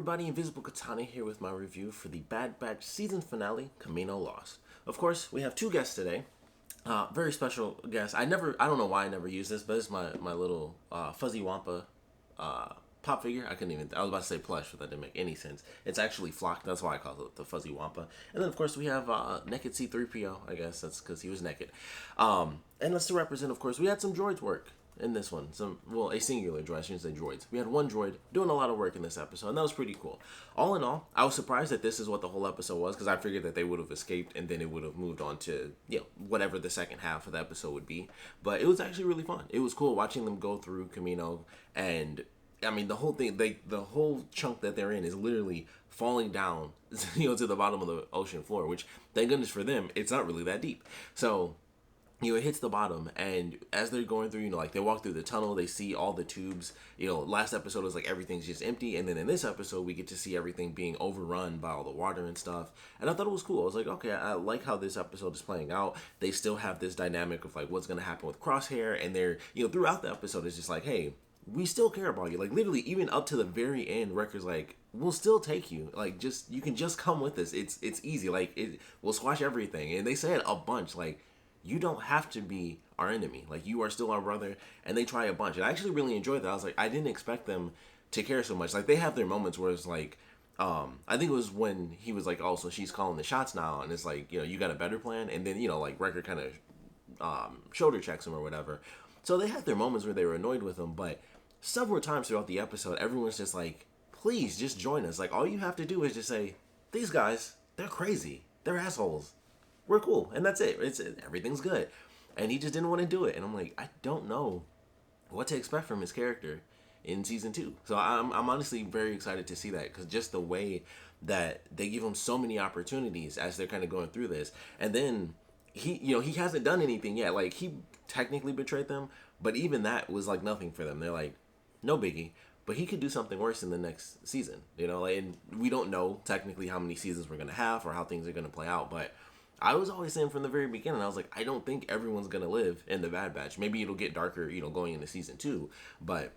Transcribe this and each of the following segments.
Everybody, Invisiblekatana here with my review for the Bad Batch season finale, Camino Lost. Of course, we have two guests today. Very special guest. I don't know why I never use this, but it's my little fuzzy wampa pop figure. I was about to say plush, but that didn't make any sense. It's actually flocked. That's why I call it the fuzzy wampa. And then, of course, we have naked C3PO. I guess that's because he was naked. And let's to represent, of course, we had some droids work in this one. A singular droid, I shouldn't say droids. We had one droid doing a lot of work in this episode, and that was pretty cool. All in all, I was surprised that this is what the whole episode was, because I figured that they would have escaped and then it would have moved on to, whatever the second half of the episode would be. But it was actually really fun. It was cool watching them go through Camino, and I mean, the whole thing, the whole chunk that they're in is literally falling down, to the bottom of the ocean floor, which, thank goodness for them, it's not really that deep. So, it hits the bottom, and as they're going through, like, they walk through the tunnel, they see all the tubes. Last episode was like everything's just empty, and then in this episode, we get to see everything being overrun by all the water and stuff, and I thought it was cool. I was like, okay, I like how this episode is playing out. They still have this dynamic of, like, what's going to happen with Crosshair, and they're, throughout the episode, it's just like, hey, we still care about you. Like, literally, even up to the very end, Wrecker's like, we'll still take you. Like, you can just come with us. It's easy. Like, we'll squash everything. And they say it a bunch, like, you don't have to be our enemy. Like, you are still our brother. And they try a bunch. And I actually really enjoyed that. I was like, I didn't expect them to care so much. Like, they have their moments where it's like, I think it was when he was like, oh, so she's calling the shots now. And it's like, you got a better plan. And then, like, Wrecker kind of shoulder checks him or whatever. So they had their moments where they were annoyed with him. But several times throughout the episode, everyone's just like, please, just join us. Like, all you have to do is just say, these guys, they're crazy. They're assholes. We're cool, and that's it. Everything's good, and he just didn't want to do it. And I'm like, I don't know what to expect from his character in season 2. So I'm honestly very excited to see that, because just the way that they give him so many opportunities as they're kind of going through this, and then he hasn't done anything yet. Like, he technically betrayed them, but even that was like nothing for them. They're like, no biggie. But he could do something worse in the next season, and we don't know technically how many seasons we're gonna have or how things are gonna play out, but I was always saying from the very beginning, I was like, I don't think everyone's going to live in the Bad Batch. Maybe it'll get darker, going into season 2, but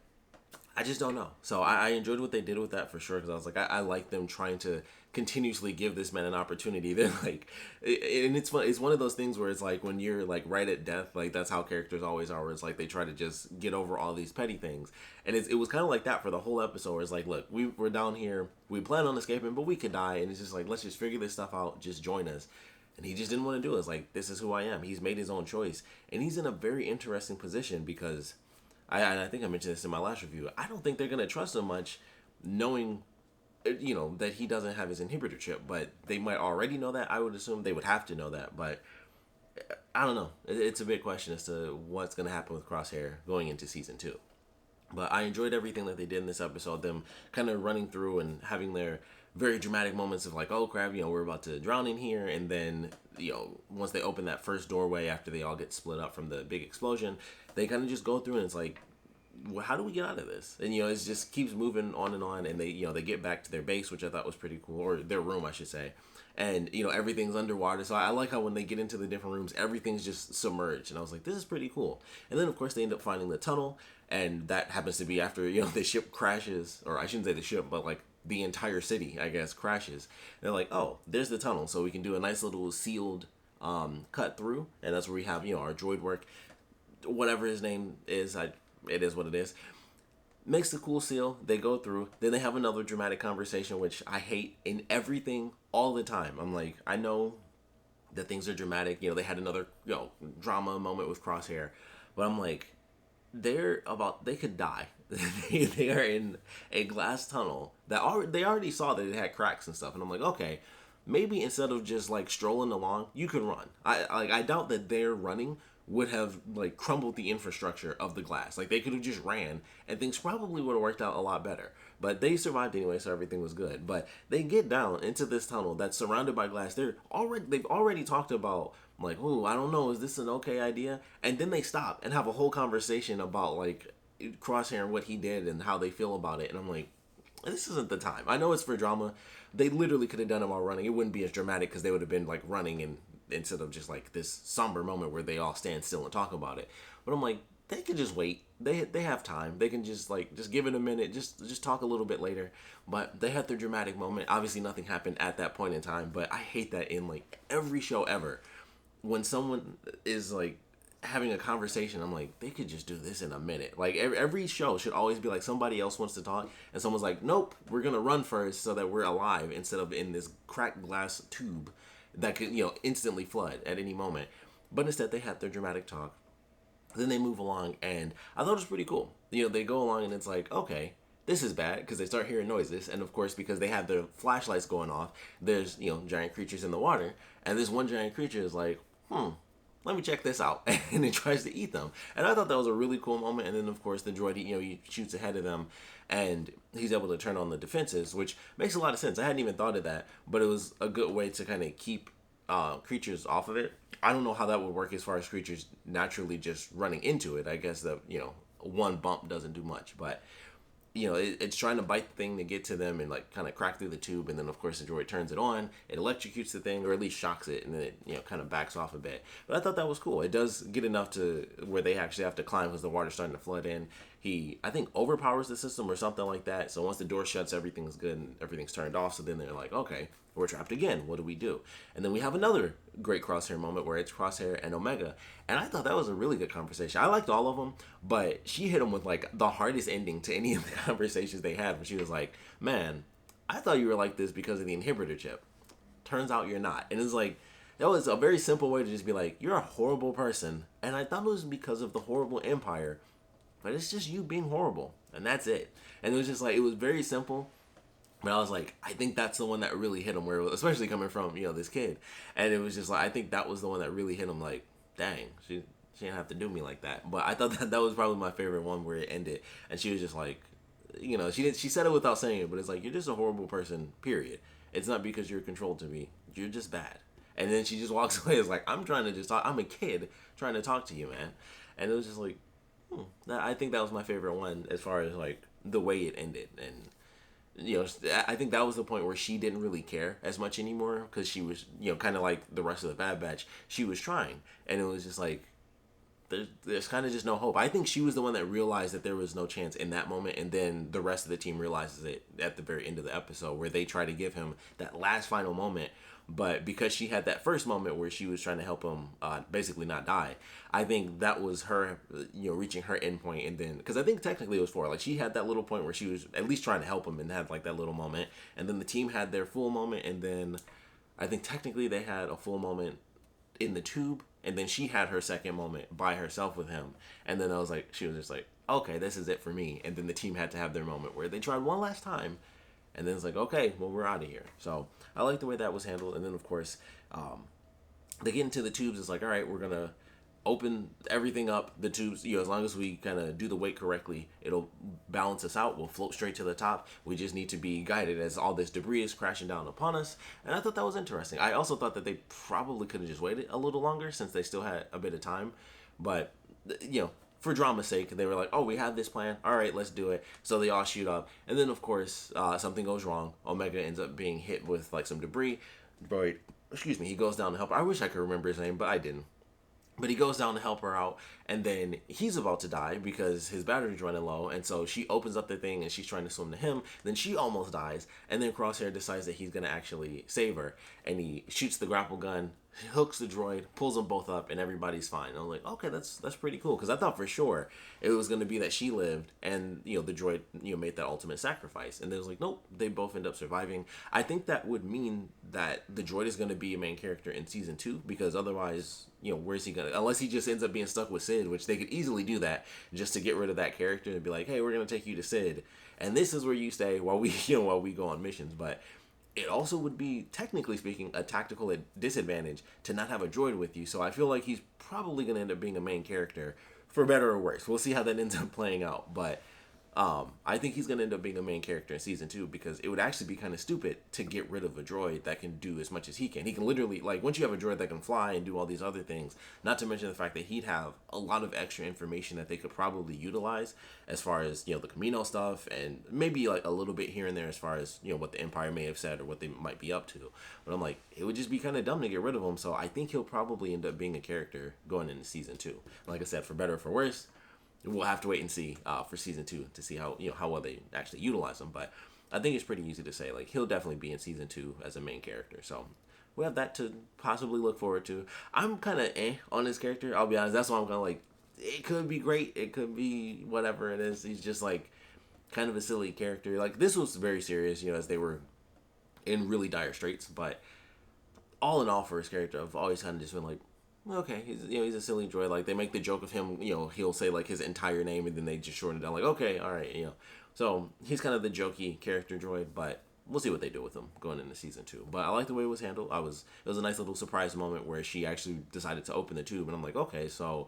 I just don't know. So I enjoyed what they did with that for sure, because I was like, I like them trying to continuously give this man an opportunity. They're like, and it's fun. It's one of those things where it's like, when you're like right at death, like that's how characters always are, where it's like they try to just get over all these petty things. And it was kind of like that for the whole episode, where it's like, look, we're down here, we plan on escaping, but we could die. And it's just like, let's just figure this stuff out, just join us. And he just didn't want to do it. It's like, this is who I am. He's made his own choice. And he's in a very interesting position, because I think I mentioned this in my last review. I don't think they're going to trust him much, knowing, that he doesn't have his inhibitor chip. But they might already know that. I would assume they would have to know that. But I don't know. It's a big question as to what's going to happen with Crosshair going into season 2. But I enjoyed everything that they did in this episode. Them kind of running through and having their very dramatic moments of like, oh crap, we're about to drown in here. And then, once they open that first doorway after they all get split up from the big explosion, they kind of just go through, and it's like, well, how do we get out of this? And, it just keeps moving on. And they, they get back to their base, which I thought was pretty cool, or their room, I should say. And, everything's underwater. So I like how when they get into the different rooms, everything's just submerged. And I was like, this is pretty cool. And then, of course, they end up finding the tunnel. And that happens to be after, the ship crashes. Or I shouldn't say the ship, but, like, the entire city, I guess, crashes. And they're like, oh, there's the tunnel. So we can do a nice little sealed cut through. And that's where we have, our droid work. Whatever his name is, it is what it is. Makes the cool seal. They go through. Then they have another dramatic conversation, which I hate in everything all the time. I'm like, I know that things are dramatic. They had another, drama moment with Crosshair. But I'm like, they could die. They are in a glass tunnel that they already saw that it had cracks and stuff. And I'm like, okay, maybe instead of just like strolling along, you could run. I doubt that their running would have like crumbled the infrastructure of the glass. Like, they could have just ran and things probably would have worked out a lot better. But they survived anyway, so everything was good. But they get down into this tunnel that's surrounded by glass. They've already talked about, like, oh, I don't know, is this an okay idea? And then they stop and have a whole conversation about like Crosshair and what he did and how they feel about it. And I'm like, this isn't the time. I know it's for drama. They literally could have done it while running. It wouldn't be as dramatic, because they would have been like running, and instead of just like this somber moment where they all stand still and talk about it. But I'm like, they could just wait. They have time. They can just give it a minute. Just talk a little bit later. But they had their dramatic moment. Obviously, nothing happened at that point in time. But I hate that in like every show ever, when someone is like having a conversation, I'm like, they could just do this in a minute. Like every show should always be like somebody else wants to talk, and someone's like, nope, we're gonna run first so that we're alive instead of in this cracked glass tube that could instantly flood at any moment. But instead, they had their dramatic talk. Then they move along, and I thought it was pretty cool. They go along, and it's like, okay, this is bad because they start hearing noises, and of course, because they have their flashlights going off, there's giant creatures in the water, and this one giant creature is like, let me check this out, and it tries to eat them. And I thought that was a really cool moment. And then of course the droid, he shoots ahead of them, and he's able to turn on the defenses, which makes a lot of sense. I hadn't even thought of that, but it was a good way to kind of keep creatures off of it. I don't know how that would work as far as creatures naturally just running into it. I guess that one bump doesn't do much, but it's trying to bite the thing to get to them and like kind of crack through the tube, and then of course the droid turns it on, it electrocutes the thing, or at least shocks it, and then it kind of backs off a bit. But I thought that was cool. It does get enough to where they actually have to climb because the water's starting to flood in. He, I think, overpowers the system or something like that. So once the door shuts, everything's good and everything's turned off. So then they're like, okay, we're trapped again. What do we do? And then we have another great Crosshair moment where it's Crosshair and Omega. And I thought that was a really good conversation. I liked all of them, but she hit them with like the hardest ending to any of the conversations they had, where she was like, man, I thought you were like this because of the inhibitor chip. Turns out you're not. And it's like, that was a very simple way to just be like, you're a horrible person. And I thought it was because of the horrible empire, but it's just you being horrible. And that's it. And it was just like, it was very simple. But I was like, I think that's the one that really hit him, where it was, especially coming from, this kid. And it was just like, I think that was the one that really hit him, like, dang, she didn't have to do me like that. But I thought that was probably my favorite one, where it ended. And she was just like, she said it without saying it, but it's like, you're just a horrible person, period. It's not because you're controlled to be. You're just bad. And then she just walks away. It's like, I'm trying to just talk. I'm a kid trying to talk to you, man. And it was just like, I think that was my favorite one as far as like the way it ended. And I think that was the point where she didn't really care as much anymore, because she was kind of like the rest of the Bad Batch. She was trying, and it was just like there's kind of just no hope. I think she was the one that realized that there was no chance in that moment, and then the rest of the team realizes it at the very end of the episode, where they try to give him that last final moment. But because she had that first moment where she was trying to help him basically not die, I think that was her, reaching her end point. And then, because I think technically it was 4. Like, she had that little point where she was at least trying to help him and had like that little moment. And then the team had their full moment. And then I think technically they had a full moment in the tube. And then she had her second moment by herself with him. And then she was just like, okay, this is it for me. And then the team had to have their moment where they tried one last time. And then it's like, okay, well, we're out of here. So I like the way that was handled. And then, of course, they get into the tubes. It's like, all right, we're going to open everything up. The tubes, as long as we kind of do the weight correctly, it'll balance us out. We'll float straight to the top. We just need to be guided as all this debris is crashing down upon us. And I thought that was interesting. I also thought that they probably could have just waited a little longer, since they still had a bit of time. But, for drama's sake, they were like, oh, we have this plan. All right, let's do it. So they all shoot up. And then, of course, something goes wrong. Omega ends up being hit with, like, some debris. He goes down to help her. I wish I could remember his name, but I didn't. But he goes down to help her out, and then he's about to die because his battery's running low, and so she opens up the thing, and she's trying to swim to him. Then she almost dies, and then Crosshair decides that he's going to actually save her, and he shoots the grapple gun, hooks the droid, pulls them both up, and everybody's fine. And I'm like, okay, that's pretty cool, because I thought for sure it was going to be that she lived, and, the droid, made that ultimate sacrifice. And then it was like, nope, they both end up surviving. I think that would mean that the droid is going to be a main character in season 2, because otherwise, where's he going to, unless he just ends up being stuck with Sid, which they could easily do that just to get rid of that character and be like, hey, we're going to take you to Sid, and this is where you stay while we, while we go on missions. But it also would be, technically speaking, a tactical disadvantage to not have a droid with you. So I feel like he's probably going to end up being a main character, for better or worse. We'll see how that ends up playing out. But I think he's going to end up being a main character in season 2, because it would actually be kind of stupid to get rid of a droid that can do as much as he can. He can literally, like, once you have a droid that can fly and do all these other things, not to mention the fact that he'd have a lot of extra information that they could probably utilize as far as, the Camino stuff, and maybe like a little bit here and there as far as, what the Empire may have said or what they might be up to. But I'm like, it would just be kind of dumb to get rid of him. So I think he'll probably end up being a character going into season 2. Like I said, for better or for worse, we'll have to wait and see for season 2 to see how how well they actually utilize him. But I think it's pretty easy to say like he'll definitely be in season 2 as a main character. So we have that to possibly look forward to. I'm kind of on this character. I'll be honest. That's why I'm kind of like, it could be great. It could be whatever it is. He's just like kind of a silly character. Like this was very serious, as they were in really dire straits. But all in all, for his character, I've always kind of just been like, okay, he's a silly droid. Like they make the joke of him, he'll say like his entire name and then they just shorten it down. Like okay, all right, So he's kind of the jokey character droid, but we'll see what they do with him going into season 2. But I like the way it was handled. It was a nice little surprise moment where she actually decided to open the tube, and I'm like, okay, so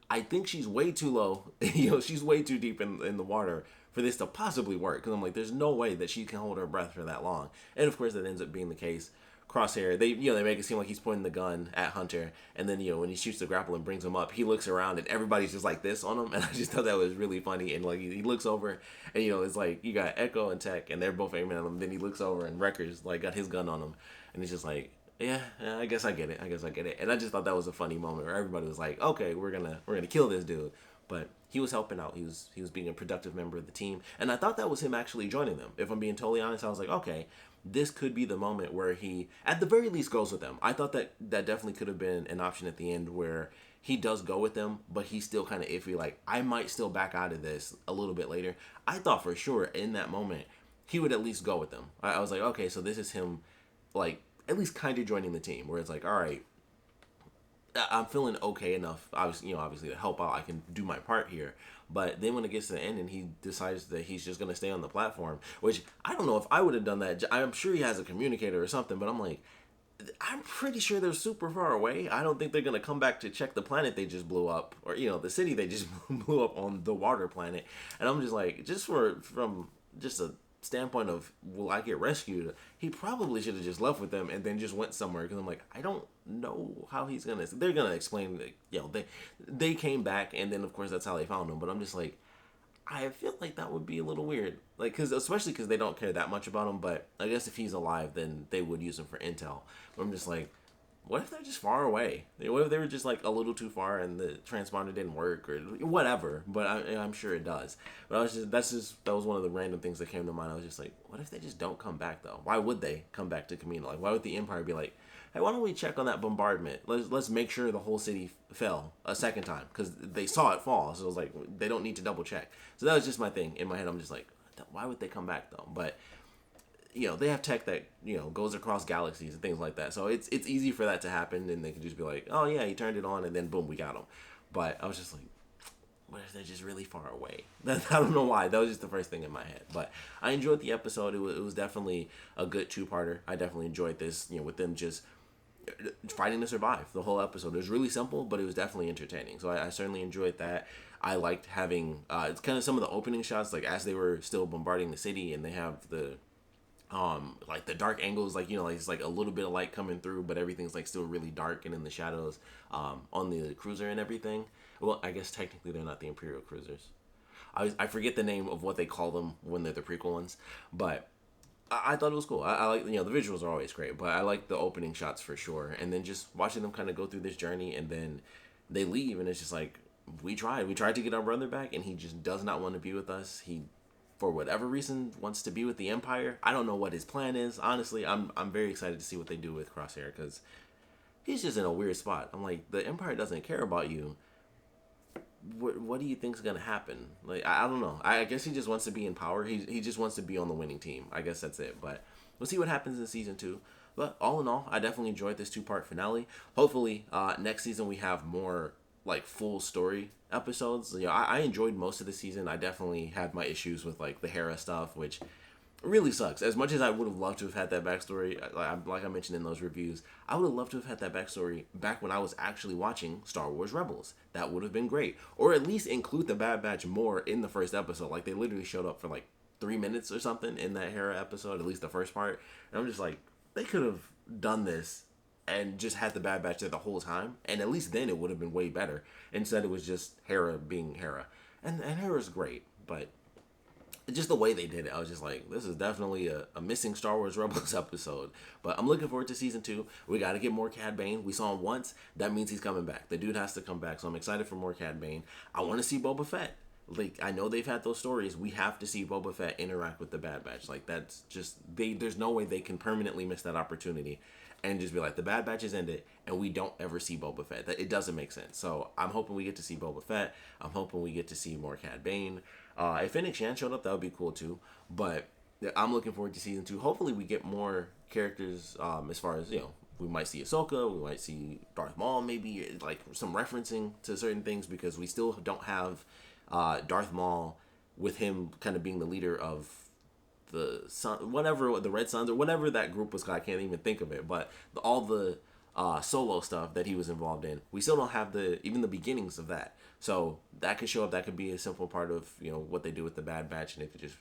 I think she's way too low. She's way too deep in the water for this to possibly work. Because I'm like, there's no way that she can hold her breath for that long. And of course, that ends up being the case. Crosshair, they make it seem like he's pointing the gun at Hunter, and then when he shoots the grapple and brings him up, he looks around and everybody's just like this on him, and I just thought that was really funny. And like he looks over, and it's like you got Echo and Tech, and they're both aiming at him. Then he looks over and Wrecker's like got his gun on him, and he's just like, yeah, I guess I get it. And I just thought that was a funny moment where everybody was like, okay, we're gonna kill this dude, but he was helping out. He was being a productive member of the team, and I thought that was him actually joining them. If I'm being totally honest, I was like, okay, this could be the moment where he, at the very least, goes with them. I thought that definitely could have been an option at the end where he does go with them, but he's still kind of iffy. Like, I might still back out of this a little bit later. I thought for sure in that moment he would at least go with them. I was like, okay, so this is him, like, at least kind of joining the team, where it's like, all right, I'm feeling okay enough, obviously to help out. I can do my part here. But then when it gets to the end and he decides that he's just going to stay on the platform, which I don't know if I would have done that. I'm sure he has a communicator or something, but I'm like, I'm pretty sure they're super far away. I don't think they're going to come back to check the planet they just blew up, or, the city they just blew up on, the water planet. And I'm just like, from just a standpoint of will I get rescued, he probably should have just left with them and then just went somewhere, because I'm like, I don't know how they're gonna explain that, they came back, and then of course that's how they found him. But I'm just like, I feel like that would be a little weird, like, especially because they don't care that much about him. But I guess if he's alive, then they would use him for intel. But I'm just like, what if they're just far away? What if they were just like a little too far and the transponder didn't work or whatever? But I'm sure it does. But that was one of the random things that came to mind. I was just like, what if they just don't come back though? Why would they come back to Kamino? Like, why would the Empire be like, hey, why don't we check on that bombardment? Let's make sure the whole city fell a second time, because they saw it fall. So it was like, they don't need to double check. So that was just my thing in my head. I'm just like, why would they come back though? But they have tech that goes across galaxies and things like that, so it's easy for that to happen, and they can just be like, oh yeah, he turned it on, and then boom, we got him. But I was just like, what if they're just really far away? I don't know why. That was just the first thing in my head. But I enjoyed the episode. It was definitely a good two-parter. I definitely enjoyed this, with them just fighting to survive the whole episode. It was really simple, but it was definitely entertaining. So I certainly enjoyed that. I liked having it's kind of some of the opening shots, like as they were still bombarding the city, and they have the like the dark angles, like like it's like a little bit of light coming through, but everything's like still really dark and in the shadows on the cruiser and everything. Well, I guess technically they're not the Imperial cruisers. I forget the name of what they call them when they're the prequel ones, but I thought it was cool. I like, the visuals are always great, but I like the opening shots for sure. And then just watching them kind of go through this journey, and then they leave, and it's just like, we tried to get our brother back, and he just does not want to be with us. He, for whatever reason, wants to be with the Empire. I don't know what his plan is. Honestly, I'm very excited to see what they do with Crosshair, because he's just in a weird spot. I'm like, the Empire doesn't care about you. What do you think's gonna happen? Like, I don't know. I guess he just wants to be in power. He just wants to be on the winning team. I guess that's it. But we'll see what happens in season 2. But all in all, I definitely enjoyed this 2-part finale. Hopefully, next season we have more like full story episodes. I enjoyed most of the season. I definitely had my issues with like the Hera stuff, which really sucks. As much as I would have loved to have had that backstory, like I mentioned in those reviews, I would have loved to have had that backstory back when I was actually watching Star Wars Rebels. That would have been great. Or at least include the Bad Batch more in the first episode. Like, they literally showed up for like 3 minutes or something in that Hera episode, at least the first part. And I'm just like, they could have done this and just had the Bad Batch there the whole time, and at least then it would have been way better. Instead, it was just Hera being Hera. And Hera's great, but just the way they did it, I was just like, this is definitely a missing Star Wars Rebels episode. But I'm looking forward to season 2. We got to get more Cad Bane. We saw him once. That means he's coming back. The dude has to come back. So I'm excited for more Cad Bane. I want to see Boba Fett. like I know they've had those stories. We have to see Boba Fett interact with the Bad Batch. Like that's just there's no way they can permanently miss that opportunity and just be like the Bad Batch is ended and we don't ever see Boba Fett. That it doesn't make sense. So I'm hoping we get to see Boba Fett. I'm hoping we get to see more Cad Bane. If Fennec Shan showed up, that would be cool too. But I'm looking forward to season 2. Hopefully we get more characters as far as, we might see Ahsoka, we might see Darth Maul, maybe like some referencing to certain things, because we still don't have Darth Maul with him kind of being the leader of the Sun, whatever, the Red Suns or whatever that group was called. I can't even think of it, but all the solo stuff that he was involved in, we still don't have even the beginnings of that. So that could show up. That could be a simple part of what they do with the Bad Batch, and it could just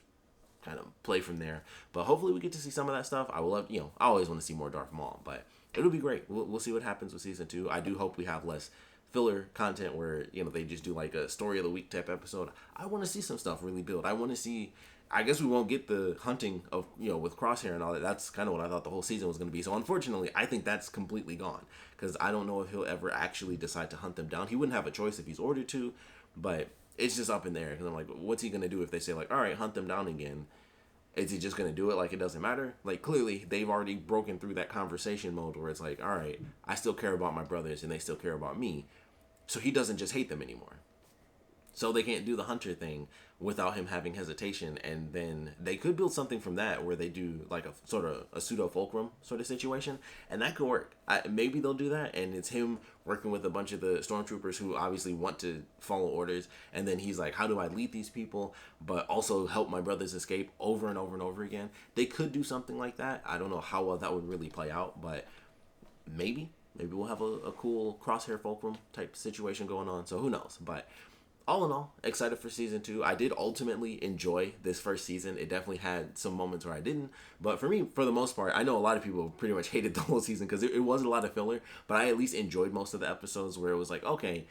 kind of play from there. But hopefully we get to see some of that stuff. I will love, I always want to see more Darth Maul, but it'll be great. We'll see what happens with season 2. I do hope we have less filler content where they just do like a story of the week type episode. I want to see some stuff really build. I want to see. I guess we won't get the hunting of with Crosshair and all that. That's kind of what I thought the whole season was going to be. So unfortunately, I think that's completely gone, because I don't know if he'll ever actually decide to hunt them down. He wouldn't have a choice if he's ordered to, but it's just up in there. Because I'm like, what's he going to do if they say like, all right, hunt them down again? Is he just going to do it like it doesn't matter? Like, clearly, they've already broken through that conversation mode where it's like, all right, I still care about my brothers and they still care about me. So he doesn't just hate them anymore. So they can't do the hunter thing without him having hesitation. And then they could build something from that where they do like a sort of a pseudo fulcrum sort of situation. And that could work. Maybe they'll do that. And it's him working with a bunch of the stormtroopers who obviously want to follow orders. And then he's like, how do I lead these people, but also help my brothers escape over and over and over again? They could do something like that. I don't know how well that would really play out, but maybe we'll have a cool Crosshair fulcrum type situation going on. So who knows? But all in all, excited for season 2. I did ultimately enjoy this first season. It definitely had some moments where I didn't, but for me, for the most part, I know a lot of people pretty much hated the whole season because it was a lot of filler, but I at least enjoyed most of the episodes where it was like, okay,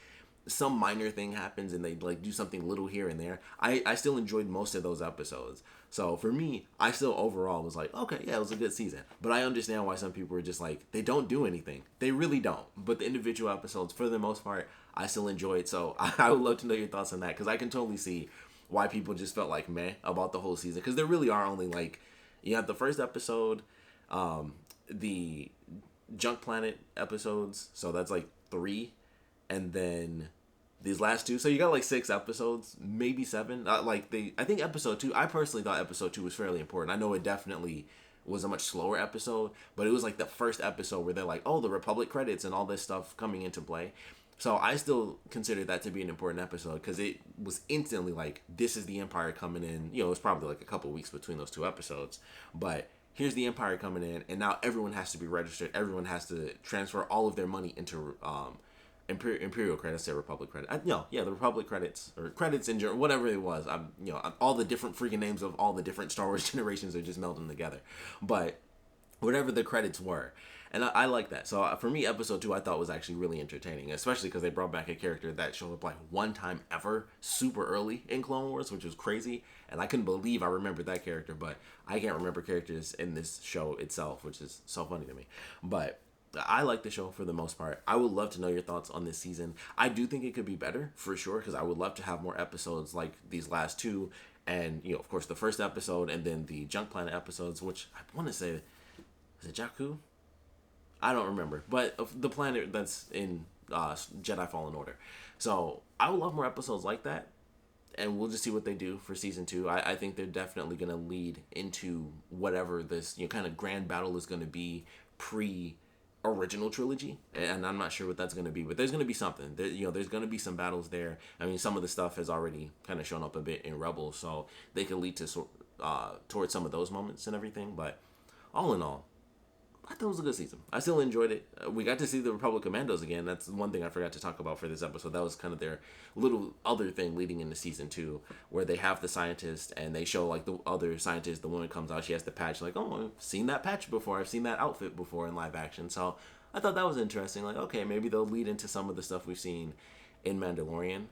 some minor thing happens and they like do something little here and there. I still enjoyed most of those episodes. So for me, I still overall was like, okay, yeah, it was a good season. But I understand why some people were just like, they don't do anything. They really don't. But the individual episodes, for the most part, I still enjoyed. So I would love to know your thoughts on that, because I can totally see why people just felt like meh about the whole season. Because there really are only like, you have the first episode, the Junk Planet episodes. So that's like 3. And then these last 2, so you got like 6 episodes, maybe 7. I think episode 2, I personally thought episode 2 was fairly important. I know it definitely was a much slower episode, but it was like the first episode where they're like, oh, the Republic credits and all this stuff coming into play. So I still consider that to be an important episode, because it was instantly like, this is the Empire coming in. It was probably like a couple weeks between those 2 episodes, but here's the Empire coming in, and now everyone has to be registered. Everyone has to transfer all of their money into Imperial credits, say Republic credit. The Republic credits, or credits in general, whatever it was. All the different freaking names of all the different Star Wars generations are just melding together. But whatever the credits were, and I like that. So for me, episode 2 I thought was actually really entertaining, especially because they brought back a character that showed up like one time ever, super early in Clone Wars, which was crazy, and I couldn't believe I remembered that character. But I can't remember characters in this show itself, which is so funny to me. But I like the show for the most part. I would love to know your thoughts on this season. I do think it could be better, for sure, because I would love to have more episodes like these last 2, and of course the first episode, and then the Junk Planet episodes, which I want to say, is it Jakku? I don't remember, but the planet that's in Jedi Fallen Order. So I would love more episodes like that, and we'll just see what they do for season 2. I think they're definitely going to lead into whatever this kind of grand battle is going to be original trilogy, and I'm not sure what that's going to be, but there's going to be something there. There's going to be some battles there. I mean, some of the stuff has already kind of shown up a bit in Rebels, so they could lead to towards some of those moments and everything. But all in all, I thought it was a good season. I still enjoyed it. We got to see the Republic Commandos again. That's one thing I forgot to talk about for this episode. That was kind of their little other thing leading into season 2, where they have the scientist and they show like the other scientist. The woman comes out, she has the patch. Like, oh, I've seen that patch before. I've seen that outfit before in live action. So I thought that was interesting. Like, okay, maybe they'll lead into some of the stuff we've seen in Mandalorian,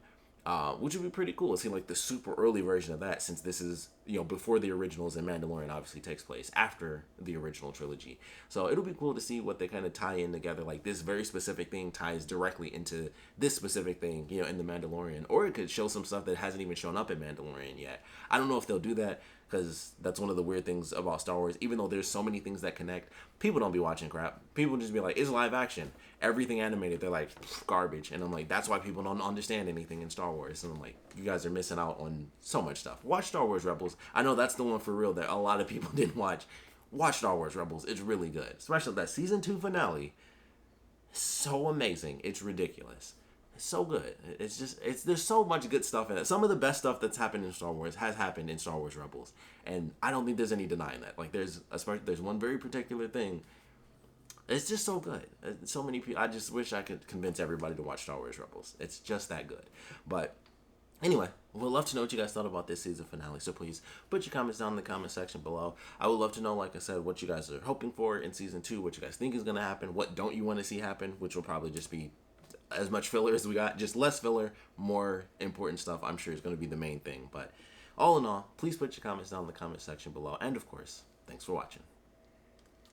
which would be pretty cool. See like the super early version of that, since this is before the originals, and Mandalorian obviously takes place after the original trilogy. So it'll be cool to see what they kind of tie in together. Like this very specific thing ties directly into this specific thing, in the Mandalorian, or it could show some stuff that hasn't even shown up in Mandalorian yet. I don't know if they'll do that, because that's one of the weird things about Star Wars. Even though there's so many things that connect, people don't be watching crap. People just be like, it's live action. Everything animated, they're like, garbage. And I'm like, that's why people don't understand anything in Star Wars. And I'm like, you guys are missing out on so much stuff. Watch Star Wars Rebels. I know that's the one for real that a lot of people didn't watch. Watch Star Wars Rebels. It's really good. Especially that season 2 finale. So amazing. It's ridiculous. So good. There's so much good stuff in it. Some of the best stuff that's happened in Star Wars has happened in Star Wars Rebels, and I don't think there's any denying that. Like there's one very particular thing. It's just so good. So many people. I just wish I could convince everybody to watch Star Wars Rebels. It's just that good. But anyway, we'd love to know what you guys thought about this season finale. So please put your comments down in the comment section below. I would love to know, like I said, what you guys are hoping for in season 2. What you guys think is going to happen. What don't you want to see happen? Which will probably just be as much filler as we got, just less filler, more important stuff. I'm sure is going to be the main thing. But all in all, please put your comments down in the comment section below. And of course, thanks for watching.